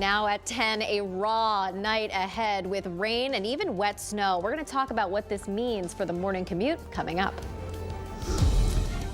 Now at 10, a raw night ahead with rain and even wet snow. We're going to talk about what this means for the morning commute coming up.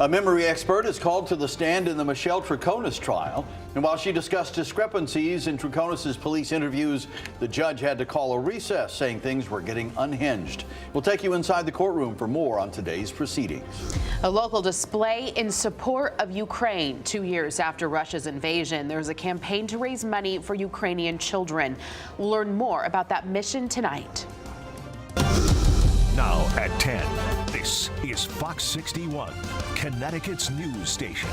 A memory expert is called to the stand in the Michelle Trones trial. And while she discussed discrepancies in Trones' police interviews, the judge had to call a recess, saying things were getting unhinged. We'll take you inside the courtroom for more on today's proceedings. A local display in support of Ukraine. 2 years after Russia's invasion, there's a campaign to raise money for Ukrainian children. We'll learn more about that mission tonight. Now at 10, this is Fox 61, Connecticut's news station.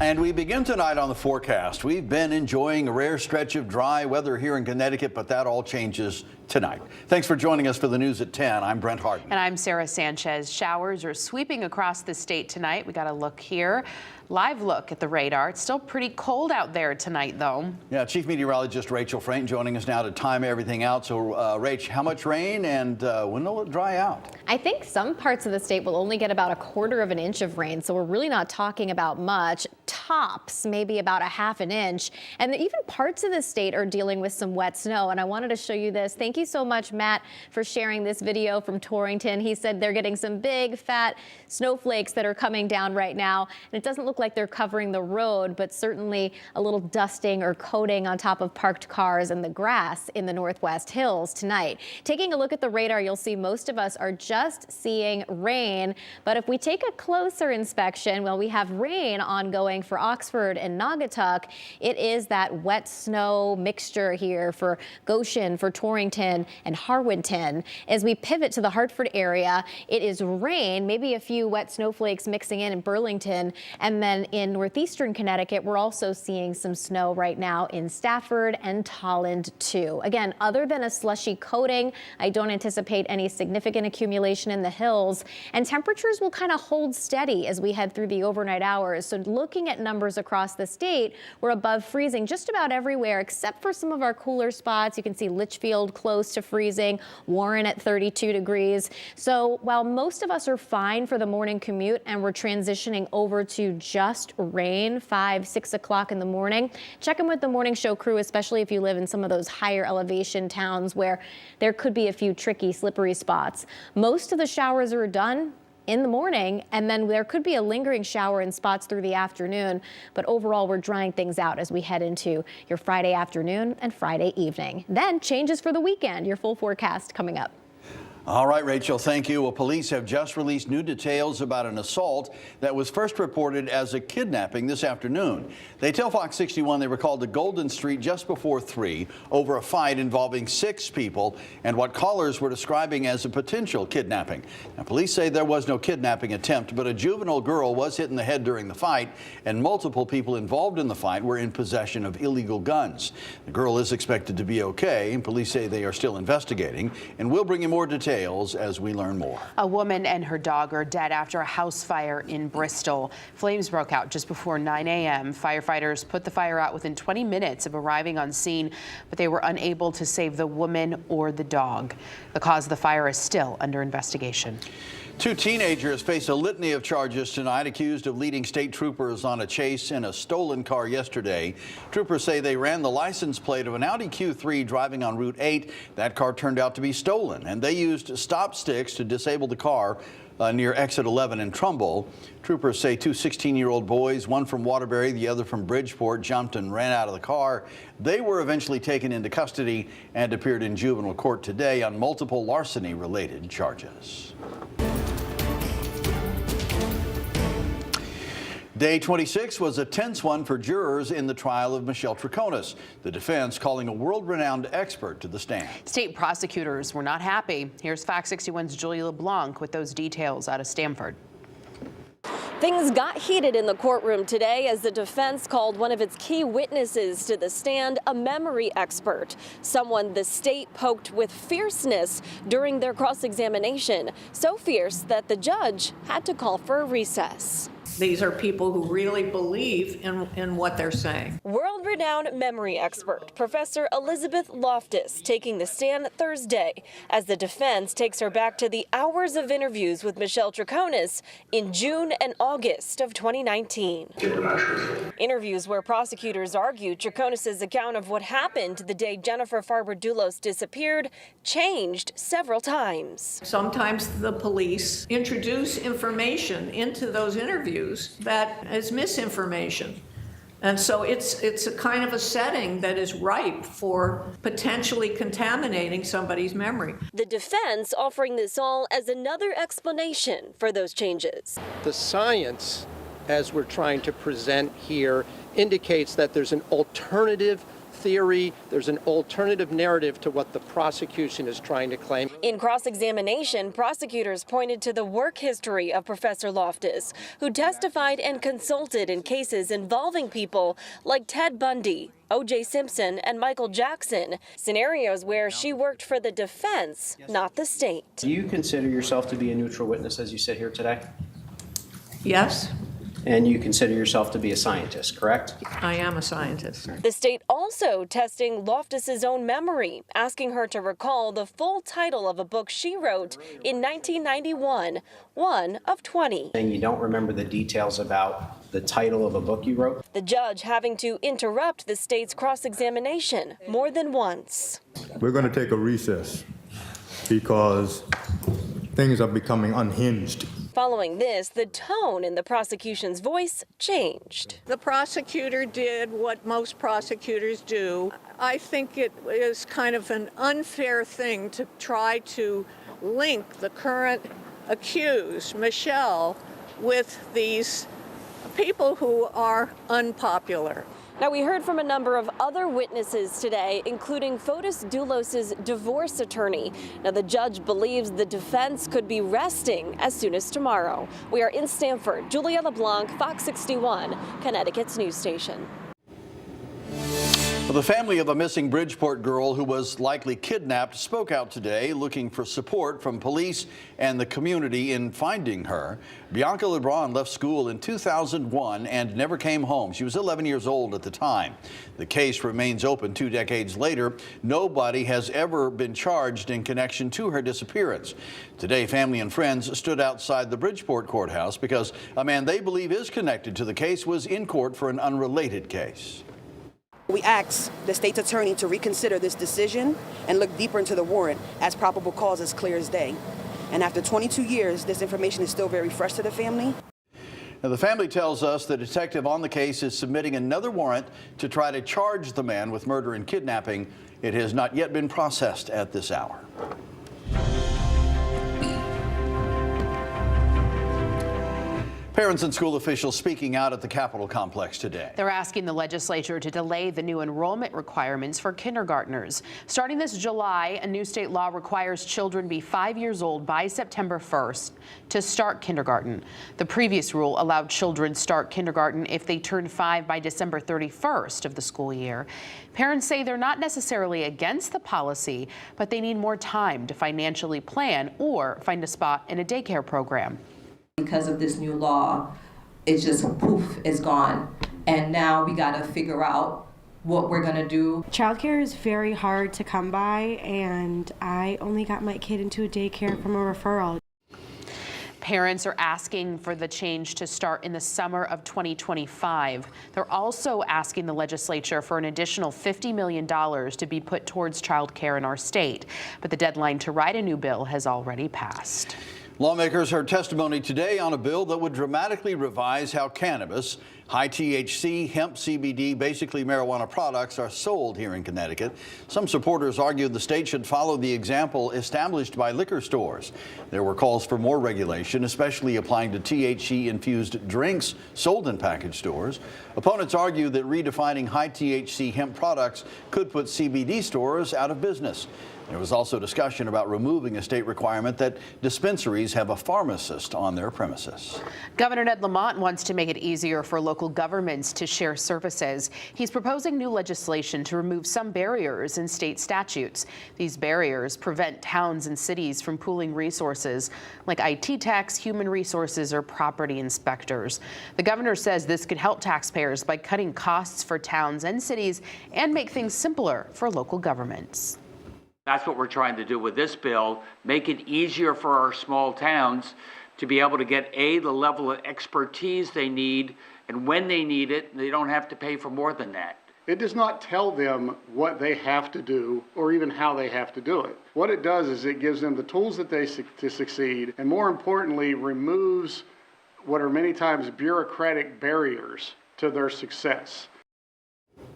And we begin tonight on the forecast. We've been enjoying a rare stretch of dry weather here in Connecticut, but that all changes tonight. Thanks for joining us for the news at 10. I'm Brent Harden. And I'm Sarah Sanchez. Showers are sweeping across the state tonight. We got a look here. Live look at the radar. It's still pretty cold out there tonight, though. Yeah, Chief Meteorologist Rachel Frank joining us now to time everything out. So, Rach, how much rain and when will it dry out? I think some parts of the state will only get about 1/4 of an inch of rain, so we're really not talking about much. Tops, maybe about 1/2 inch. And even parts of the state are dealing with some wet snow. And I wanted to show you this. Thank you so much, Matt, for sharing this video from Torrington. He said they're getting some big, fat snowflakes that are coming down right now. And it doesn't look like they're covering the road, but certainly a little dusting or coating on top of parked cars and the grass in the Northwest Hills tonight. Taking a look at the radar, you'll see most of us are just seeing rain. But if we take a closer inspection, well, we have rain ongoing for Oxford and Naugatuck. It is that wet snow mixture here for Goshen, for Torrington and Harwinton. As we pivot to the Hartford area, it is rain, maybe a few wet snowflakes mixing in Burlington, and then in northeastern Connecticut, we're also seeing some snow right now in Stafford and Tolland too. Again, other than a slushy coating, I don't anticipate any significant accumulation in the hills, and temperatures will kind of hold steady as we head through the overnight hours. So looking at numbers across the state, we're above freezing just about everywhere except for some of our cooler spots. You can see Litchfield close to freezing, Warren at 32 degrees. So while most of us are fine for the morning commute and we're transitioning over to just rain 5, 6 o'clock in the morning, check in with the morning show crew, especially if you live in some of those higher elevation towns where there could be a few tricky, slippery spots. Most of the showers are done in the morning, and then there could be a lingering shower in spots through the afternoon. But overall, we're drying things out as we head into your Friday afternoon and Friday evening. Then changes for the weekend. Your full forecast coming up. All right, Rachel, thank you. Well, police have just released new details about an assault that was first reported as a kidnapping this afternoon. They tell Fox 61 they were called to Golden Street just before 3 over a fight involving 6 people and what callers were describing as a potential kidnapping. Now, police say there was no kidnapping attempt, but a juvenile girl was hit in the head during the fight, and multiple people involved in the fight were in possession of illegal guns. The girl is expected to be okay, and police say they are still investigating, and we'll bring you more details as we learn more. A woman and her dog are dead after a house fire in Bristol. Flames broke out just before 9 a.m. Firefighters put the fire out within 20 minutes of arriving on scene, but they were unable to save the woman or the dog. The cause of the fire is still under investigation. 2 teenagers face a litany of charges tonight, accused of leading state troopers on a chase in a stolen car yesterday. Troopers say they ran the license plate of an Audi Q3 driving on Route 8. That car turned out to be stolen, and they used stop sticks to disable the car near exit 11 in Trumbull. Troopers say 2 16-year-old boys, one from Waterbury, the other from Bridgeport, jumped and ran out of the car. They were eventually taken into custody and appeared in juvenile court today on multiple larceny-related charges. Day 26 was a tense one for jurors in the trial of Michelle Trones, the defense calling a world-renowned expert to the stand. State prosecutors were not happy. Here's Fox 61's Julie LeBlanc with those details out of Stamford. Things got heated in the courtroom today as the defense called one of its key witnesses to the stand a memory expert, someone the state poked with fierceness during their cross-examination, so fierce that the judge had to call for a recess. These are people who really believe in what they're saying. World-renowned memory expert Professor Elizabeth Loftus taking the stand Thursday as the defense takes her back to the hours of interviews with Michelle Trones in June and August of 2019. Interviews where prosecutors argued Trones' account of what happened the day Jennifer Farber-Dulos disappeared changed several times. Sometimes the police introduce information into those interviews that is misinformation. And so it's a kind of a setting that is ripe for potentially contaminating somebody's memory. The defense offering this all as another explanation for those changes. The science, as we're trying to present here, indicates that there's an alternative theory, there's an alternative narrative to what the prosecution is trying to claim. In cross-examination, prosecutors pointed to the work history of Professor Loftus, who testified and consulted in cases involving people like Ted Bundy, O.J. Simpson, and Michael Jackson, scenarios where she worked for the defense, not the state. Do you consider yourself to be a neutral witness as you sit here today? Yes. And you consider yourself to be a scientist, correct? I am a scientist. The state also testing Loftus's own memory, asking her to recall the full title of a book she wrote in 1991, one of 20. And you don't remember the details about the title of a book you wrote? The judge having to interrupt the state's cross-examination more than once. We're going to take a recess because things are becoming unhinged. Following this, the tone in the prosecution's voice changed. The prosecutor did what most prosecutors do. I think it is kind of an unfair thing to try to link the current accused, Michelle, with these people who are unpopular. Now, we heard from a number of other witnesses today, including Fotis Dulos' divorce attorney. Now, the judge believes the defense could be resting as soon as tomorrow. We are in Stamford. Julia LeBlanc, Fox 61, Connecticut's news station. Well, the family of a missing Bridgeport girl who was likely kidnapped spoke out today looking for support from police and the community in finding her. Bianca LeBron left school in 2001 and never came home. She was 11 years old at the time. The case remains open 2 decades later. Nobody has ever been charged in connection to her disappearance. Today, family and friends stood outside the Bridgeport courthouse because a man they believe is connected to the case was in court for an unrelated case. We asked the state's attorney to reconsider this decision and look deeper into the warrant, as probable cause is clear as day. And after 22 years, this information is still very fresh to the family. Now, the family tells us the detective on the case is submitting another warrant to try to charge the man with murder and kidnapping. It has not yet been processed at this hour. Parents and school officials speaking out at the Capitol complex today. They're asking the legislature to delay the new enrollment requirements for kindergartners. Starting this July, a new state law requires children be 5 years old by September 1st to start kindergarten. The previous rule allowed children start kindergarten if they turned 5 by December 31st of the school year. Parents say they're not necessarily against the policy, but they need more time to financially plan or find a spot in a daycare program. Because of this new law, it's just poof, it's gone. And now we got to figure out what we're going to do. Childcare is very hard to come by, and I only got my kid into a daycare from a referral. Parents are asking for the change to start in the summer of 2025. They're also asking the legislature for an additional $50 million to be put towards child care in our state. But the deadline to write a new bill has already passed. Lawmakers heard testimony today on a bill that would dramatically revise how cannabis, high THC, hemp, CBD, basically marijuana products are sold here in Connecticut. Some supporters argued the state should follow the example established by liquor stores. There were calls for more regulation, especially applying to THC-infused drinks sold in package stores. Opponents argue that redefining high THC hemp products could put CBD stores out of business. There was also discussion about removing a state requirement that dispensaries have a pharmacist on their premises. Governor Ned Lamont wants to make it easier for local governments to share services. He's proposing new legislation to remove some barriers in state statutes. These barriers prevent towns and cities from pooling resources like IT techs, human resources, or property inspectors. The governor says this could help taxpayers by cutting costs for towns and cities and make things simpler for local governments. That's what we're trying to do with this bill, make it easier for our small towns to be able to get the level of expertise they need, and when they need it, they don't have to pay for more than that. It does not tell them what they have to do or even how they have to do it. What it does is it gives them the tools that to succeed, and more importantly, removes what are many times bureaucratic barriers to their success.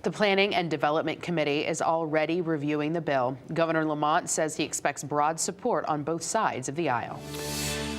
The Planning and Development Committee is already reviewing the bill. Governor Lamont says he expects broad support on both sides of the aisle.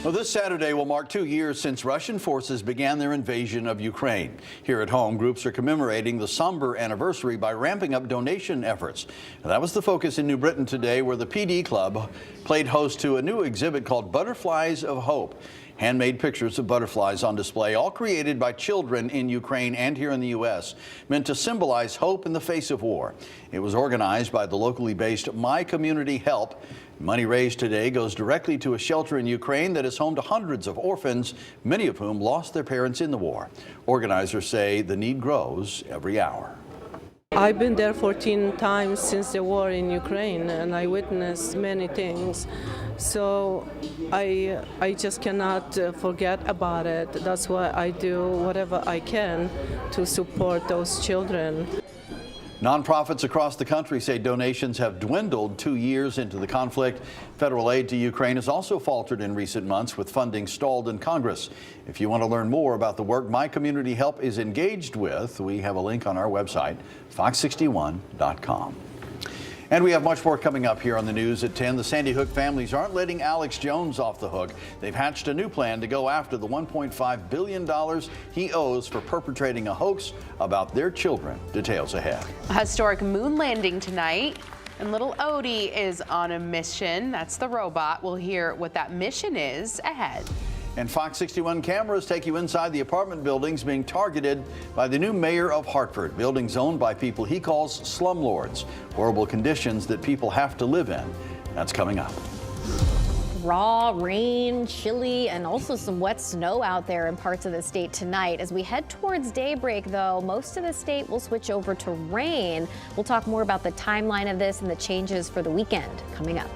Well, this Saturday will mark 2 years since Russian forces began their invasion of Ukraine. Here at home, groups are commemorating the somber anniversary by ramping up donation efforts. Now, that was the focus in New Britain today, where the PD Club played host to a new exhibit called Butterflies of Hope. Handmade pictures of butterflies on display, all created by children in Ukraine and here in the U.S., meant to symbolize hope in the face of war. It was organized by the locally based My Community Help. Money raised today goes directly to a shelter in Ukraine that is home to hundreds of orphans, many of whom lost their parents in the war. Organizers say the need grows every hour. I've been there 14 times since the war in Ukraine, and I witnessed many things. So I just cannot forget about it. That's why I do whatever I can to support those children. Nonprofits across the country say donations have dwindled 2 years into the conflict. Federal aid to Ukraine has also faltered in recent months, with funding stalled in Congress. If you want to learn more about the work My Community Help is engaged with, we have a link on our website, fox61.com. And we have much more coming up here on the news at 10. The Sandy Hook families aren't letting Alex Jones off the hook. They've hatched a new plan to go after the $1.5 billion he owes for perpetrating a hoax about their children. Details ahead. A historic moon landing tonight, and little Odie is on a mission. That's the robot. We'll hear what that mission is ahead. And Fox 61 cameras take you inside the apartment buildings being targeted by the new mayor of Hartford. Buildings owned by people he calls slumlords. Horrible conditions that people have to live in. That's coming up. Raw rain, chilly, and also some wet snow out there in parts of the state tonight. As we head towards daybreak, though, most of the state will switch over to rain. We'll talk more about the timeline of this and the changes for the weekend coming up.